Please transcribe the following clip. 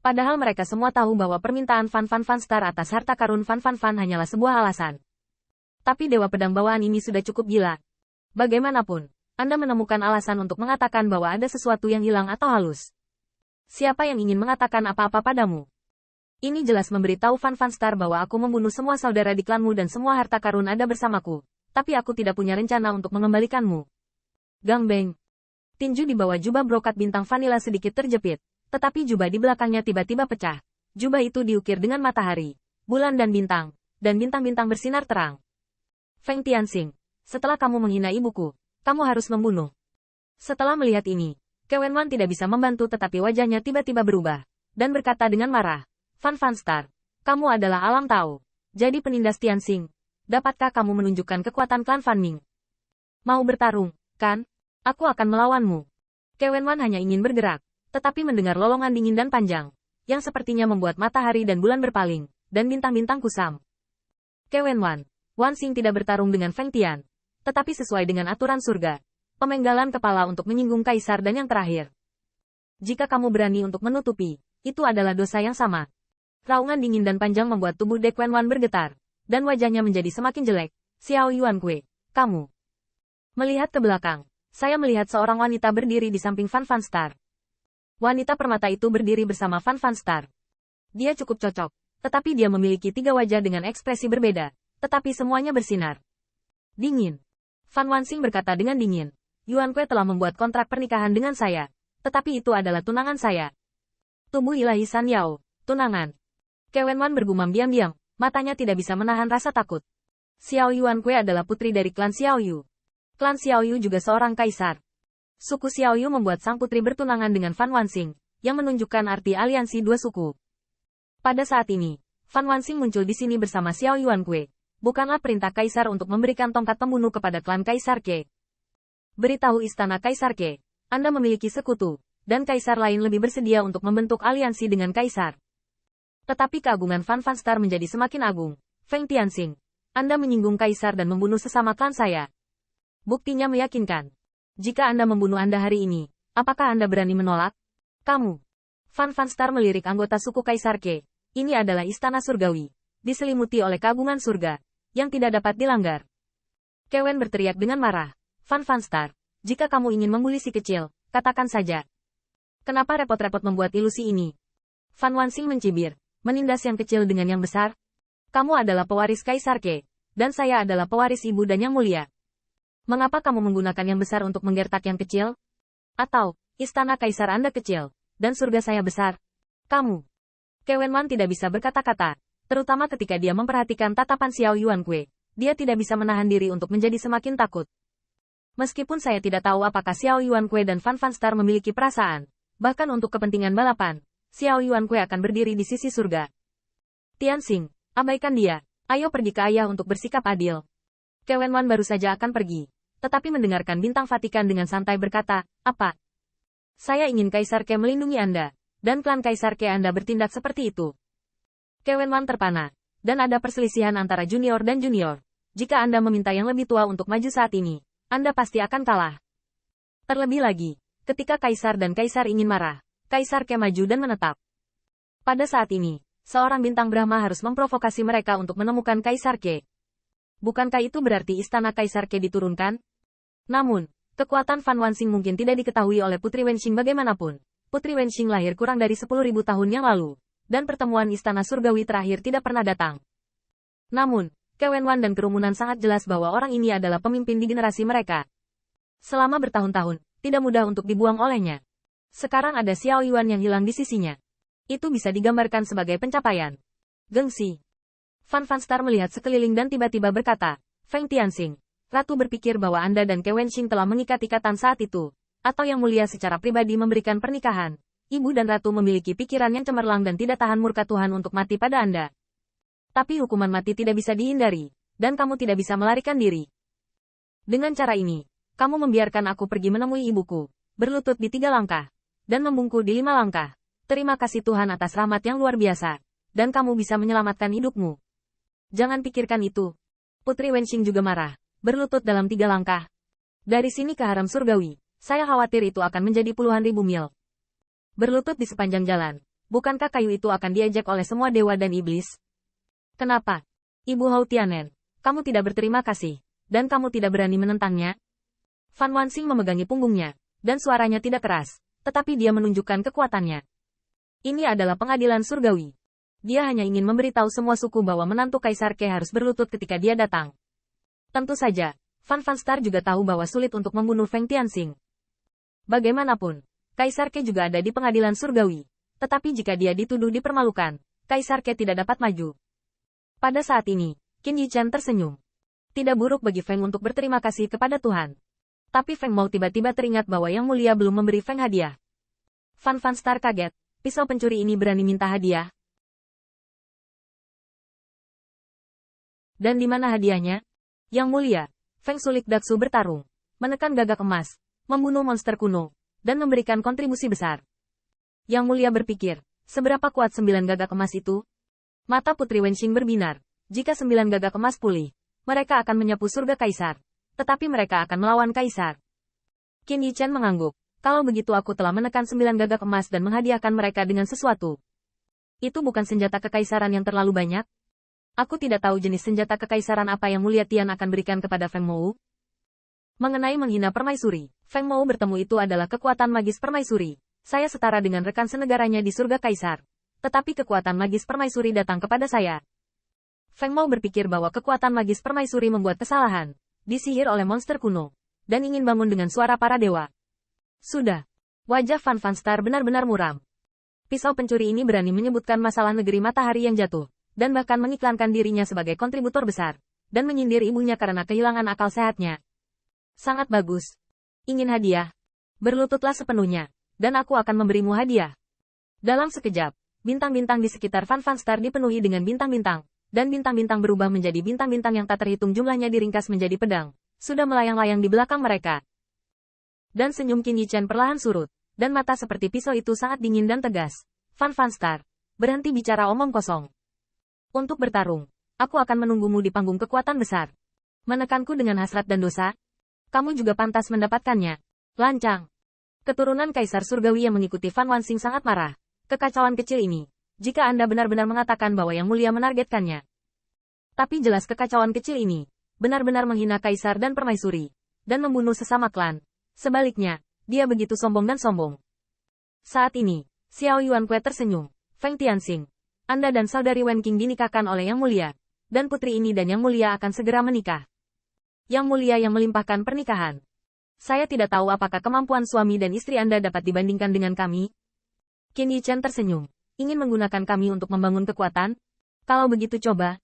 Padahal mereka semua tahu bahwa permintaan Fan Fan Fan Star atas harta karun Fan Fan Fan hanyalah sebuah alasan. Tapi Dewa Pedang Bawaan ini sudah cukup gila. Bagaimanapun, Anda menemukan alasan untuk mengatakan bahwa ada sesuatu yang hilang atau halus. Siapa yang ingin mengatakan apa-apa padamu? Ini jelas memberitahu Fan Fan Star bahwa aku membunuh semua saudara di klanmu dan semua harta karun ada bersamaku. Tapi aku tidak punya rencana untuk mengembalikanmu. Gang Beng. Tinju di bawah jubah brokat bintang vanila sedikit terjepit. Tetapi jubah di belakangnya tiba-tiba pecah. Jubah itu diukir dengan matahari, bulan dan bintang-bintang bersinar terang. Feng Tianxing, setelah kamu menghina ibuku, kamu harus membunuh. Setelah melihat ini, Kewenwan tidak bisa membantu tetapi wajahnya tiba-tiba berubah, dan berkata dengan marah, Fan Fan Star, kamu adalah alam tahu. Jadi penindas Tianxing, dapatkah kamu menunjukkan kekuatan klan Fan Ming? Mau bertarung, kan? Aku akan melawanmu. Kewenwan hanya ingin bergerak. Tetapi mendengar lolongan dingin dan panjang, yang sepertinya membuat matahari dan bulan berpaling, dan bintang-bintang kusam. Kewenwan, Wan Xing tidak bertarung dengan Feng Tian, tetapi sesuai dengan aturan surga, pemenggalan kepala untuk menyinggung kaisar dan yang terakhir. Jika kamu berani untuk menutupi, itu adalah dosa yang sama. Raungan dingin dan panjang membuat tubuh De Kewenwan bergetar, dan wajahnya menjadi semakin jelek. Xiao Yuan Kue, kamu. Melihat ke belakang, saya melihat seorang wanita berdiri di samping Fan Fan Star. Wanita permata itu berdiri bersama Fan Fan Star. Dia cukup cocok, tetapi dia memiliki 3 wajah dengan ekspresi berbeda, tetapi semuanya bersinar. Dingin. Fan Wanxing berkata dengan dingin, Yuan Kue telah membuat kontrak pernikahan dengan saya, tetapi itu adalah tunangan saya. Tubuh ilahi San Yao, tunangan. Kewenwan bergumam diam-diam, matanya tidak bisa menahan rasa takut. Xiao Yuan Kue adalah putri dari klan Xiao Yu. Klan Xiao Yu juga seorang kaisar. Suku Xiao Yu membuat sang putri bertunangan dengan Fan Wanxing, yang menunjukkan arti aliansi 2 suku. Pada saat ini, Fan Wanxing muncul di sini bersama Xiao Yuan Kue. Bukanlah perintah kaisar untuk memberikan tongkat pembunuh kepada klan Kaisar Ke. Beritahu istana Kaisar Ke, Anda memiliki sekutu, dan kaisar lain lebih bersedia untuk membentuk aliansi dengan kaisar. Tetapi keagungan Fan Fan Star menjadi semakin agung. Feng Tianxing, Anda menyinggung kaisar dan membunuh sesama klan saya. Buktinya meyakinkan. Jika Anda membunuh Anda hari ini, apakah Anda berani menolak? Kamu. Fan Fan Star melirik anggota suku Kaisar Ke. Ini adalah istana surgawi, diselimuti oleh keagungan surga, yang tidak dapat dilanggar. Kewen berteriak dengan marah. Fan Fan Star, jika kamu ingin membuli si kecil, katakan saja. Kenapa repot-repot membuat ilusi ini? Fan Wanxing mencibir, menindas yang kecil dengan yang besar. Kamu adalah pewaris Kaisar Ke, dan saya adalah pewaris ibu dan yang mulia. Mengapa kamu menggunakan yang besar untuk menggertak yang kecil? Atau, istana kaisar Anda kecil, dan surga saya besar? Kamu. Kewenwan tidak bisa berkata-kata, terutama ketika dia memperhatikan tatapan Xiao Yuan Kue. Dia tidak bisa menahan diri untuk menjadi semakin takut. Meskipun saya tidak tahu apakah Xiao Yuan Kue dan Fan Fan Star memiliki perasaan, bahkan untuk kepentingan balapan, Xiao Yuan Kue akan berdiri di sisi surga. Tianxing, abaikan dia. Ayo pergi ke ayah untuk bersikap adil. Kewenwan baru saja akan pergi, tetapi mendengarkan bintang Vatikan dengan santai berkata, apa? Saya ingin Kaisar Ke melindungi Anda, dan klan Kaisar Ke Anda bertindak seperti itu. Kewenwan terpana, dan ada perselisihan antara junior dan junior. Jika Anda meminta yang lebih tua untuk maju saat ini, Anda pasti akan kalah. Terlebih lagi, ketika Kaisar dan Kaisar ingin marah, Kaisar Ke maju dan menetap. Pada saat ini, seorang bintang Brahma harus memprovokasi mereka untuk menemukan Kaisar Ke. Bukankah itu berarti istana Kaisar Ke diturunkan? Namun, kekuatan Fan Wanxing mungkin tidak diketahui oleh Putri Wenxing bagaimanapun. Putri Wenxing lahir kurang dari 10.000 tahun yang lalu, dan pertemuan istana surgawi terakhir tidak pernah datang. Namun, Kewenwan dan kerumunan sangat jelas bahwa orang ini adalah pemimpin di generasi mereka. Selama bertahun-tahun, tidak mudah untuk dibuang olehnya. Sekarang ada Xiao Yuan yang hilang di sisinya. Itu bisa digambarkan sebagai pencapaian. Gengsi. Fan Fan Star melihat sekeliling dan tiba-tiba berkata, Feng Tianxing, Ratu berpikir bahwa Anda dan Ke Wenxing telah mengikat ikatan saat itu, atau yang mulia secara pribadi memberikan pernikahan. Ibu dan Ratu memiliki pikiran yang cemerlang dan tidak tahan murka Tuhan untuk mati pada Anda. Tapi hukuman mati tidak bisa dihindari, dan kamu tidak bisa melarikan diri. Dengan cara ini, kamu membiarkan aku pergi menemui ibuku, berlutut di 3 langkah, dan membungkuk di 5 langkah. Terima kasih Tuhan atas rahmat yang luar biasa, dan kamu bisa menyelamatkan hidupmu. Jangan pikirkan itu. Putri Wenxing juga marah, berlutut dalam 3 langkah. Dari sini ke haram surgawi, saya khawatir itu akan menjadi puluhan ribu mil. Berlutut di sepanjang jalan, bukankah kayu itu akan diajak oleh semua dewa dan iblis? Kenapa? Ibu Hou Tianen, kamu tidak berterima kasih, dan kamu tidak berani menentangnya? Fan Wanxing memegangi punggungnya, dan suaranya tidak keras, tetapi dia menunjukkan kekuatannya. Ini adalah pengadilan surgawi. Dia hanya ingin memberitahu semua suku bahwa menantu Kaisar Ke harus berlutut ketika dia datang. Tentu saja, Fan Star juga tahu bahwa sulit untuk membunuh Feng Tianxing. Bagaimanapun, Kaisar Ke juga ada di pengadilan surgawi. Tetapi jika dia dituduh dipermalukan, Kaisar Ke tidak dapat maju. Pada saat ini, Qin Yichan tersenyum. Tidak buruk bagi Feng untuk berterima kasih kepada Tuhan. Tapi Feng Mou tiba-tiba teringat bahwa Yang Mulia belum memberi Feng hadiah. Fan Star kaget, pisau pencuri ini berani minta hadiah. Dan di mana hadiahnya? Yang Mulia, Feng Sulik Daksu bertarung, menekan gagak emas, membunuh monster kuno, dan memberikan kontribusi besar. Yang Mulia berpikir, seberapa kuat 9 gagak emas itu? Mata Putri Wenxing berbinar, jika 9 gagak emas pulih, mereka akan menyapu surga Kaisar. Tetapi mereka akan melawan Kaisar. Qin Yichan mengangguk, kalau begitu aku telah menekan 9 gagak emas dan menghadiahkan mereka dengan sesuatu. Itu bukan senjata kekaisaran yang terlalu banyak? Aku tidak tahu jenis senjata kekaisaran apa yang Mulia Tian akan berikan kepada Feng Mou. Mengenai menghina permaisuri, Feng Mou bertemu itu adalah kekuatan magis permaisuri. Saya setara dengan rekan senegaranya di surga Kaisar. Tetapi kekuatan magis permaisuri datang kepada saya. Feng Mou berpikir bahwa kekuatan magis permaisuri membuat kesalahan, disihir oleh monster kuno, dan ingin bangun dengan suara para dewa. Sudah. Wajah Fan Star benar-benar muram. Pisau pencuri ini berani menyebutkan masalah negeri matahari yang jatuh, dan bahkan mengiklankan dirinya sebagai kontributor besar, dan menyindir ibunya karena kehilangan akal sehatnya. Sangat bagus. Ingin hadiah? Berlututlah sepenuhnya, dan aku akan memberimu hadiah. Dalam sekejap, bintang-bintang di sekitar Fan Star dipenuhi dengan bintang-bintang, dan bintang-bintang berubah menjadi bintang-bintang yang tak terhitung jumlahnya diringkas menjadi pedang, sudah melayang-layang di belakang mereka. Dan senyum Qin Yichan perlahan surut, dan mata seperti pisau itu sangat dingin dan tegas. Fan Star, berhenti bicara omong kosong. Untuk bertarung, aku akan menunggumu di panggung kekuatan besar. Menekanku dengan hasrat dan dosa? Kamu juga pantas mendapatkannya. Lancang. Keturunan Kaisar Surgawi yang mengikuti Fan Wanxing sangat marah. Kekacauan kecil ini, jika Anda benar-benar mengatakan bahwa Yang Mulia menargetkannya. Tapi jelas kekacauan kecil ini, benar-benar menghina Kaisar dan Permaisuri, dan membunuh sesama klan. Sebaliknya, dia begitu sombong dan sombong. Saat ini, Xiao Yuan Kue tersenyum. Feng Tianxing, Anda dan saudari Wen Qing dinikahkan oleh Yang Mulia, dan putri ini dan Yang Mulia akan segera menikah. Yang Mulia yang melimpahkan pernikahan. Saya tidak tahu apakah kemampuan suami dan istri Anda dapat dibandingkan dengan kami. Qin Yichan tersenyum. Ingin menggunakan kami untuk membangun kekuatan? Kalau begitu coba.